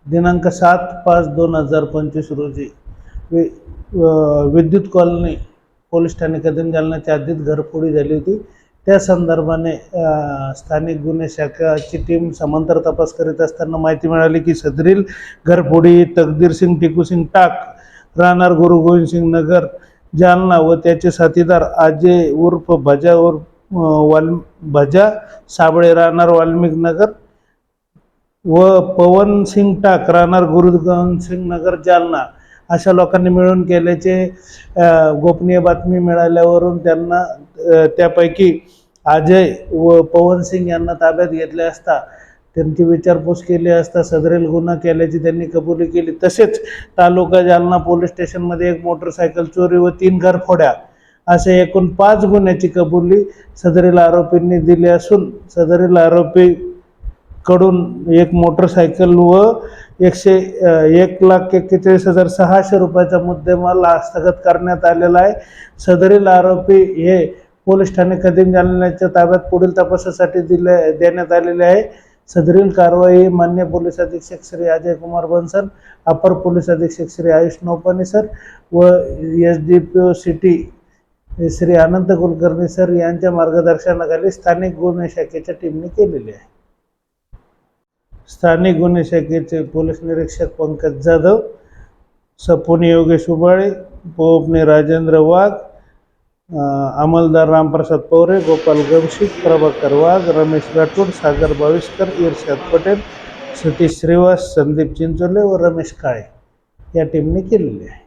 दिनांक 7/5/2025 रोजी विद्युत कॉलनी पोलीस ठाणे कदम जालन्याच्या हद्दीत घरफोडी झाली होती। त्या संदर्भाने स्थानिक गुन्हे शाखाची टीम समांतर तपास करीत असताना माहिती मिळाली की सदरील घरफोडी तकदीरसिंग टिकूसिंग टाक राहणार गुरु गोविंद सिंग नगर जालना व त्याचे साथीदार अजय उर्फ भजा भजा साबळे राहणार वाल्मिक नगर व पवन सिंग टाक राहणार गुरु गोविंद सिंग नगर जालना अशा लोकांनी मिळून केल्याचे गोपनीय बातमी मिळाल्यावरून त्यांना त्यापैकी अजय व पवन सिंग यांना ताब्यात घेतले असता त्यांची विचारपूस केली असता सदरील गुन्हा केल्याची त्यांनी कबुली केली। तसेच तालुका जालना पोलीस स्टेशनमध्ये एक मोटरसायकल चोरी व 3 घरफोड्या असे एकूण 5 गुन्ह्याची कबुली सदरील आरोपींनी दिली असून सदरील आरोपी कडून एक मोटरसायकल व 1,41,600 रुपयाचा मुद्देमाल हस्तगत करण्यात आलेला आहे। सदरील आरोपी हे पोलीस ठाणे कदम जालन्याच्या ताब्यात पुढील तपासासाठी देण्यात आलेले आहे। सदरील कारवाई मान्य पोलीस अधीक्षक श्री अजय कुमार बन्सल, अपर पोलीस अधीक्षक श्री आयुष नौपाने सर व SDPO सिटी श्री अनंत कुलकर्णी सर यांच्या मार्गदर्शनाखाली स्थानिक गुन्हे शाखेच्या टीमने केलेली आहे। स्थानिक गुन्हे शाखेचे पोलीस निरीक्षक पंकज जाधव, सपोनी योगेश उबाळे, पोपने राजेंद्र वाघ, अंमलदार रामप्रसाद पवरे, गोपाल गमशिक, प्रभाकर वाघ, रमेश राठोड, सागर बाविस्कर, इर्शाद पटेल, सतीश श्रीवास, संदीप चिंचोले व रमेश काळे या टीमने केलेले आहे।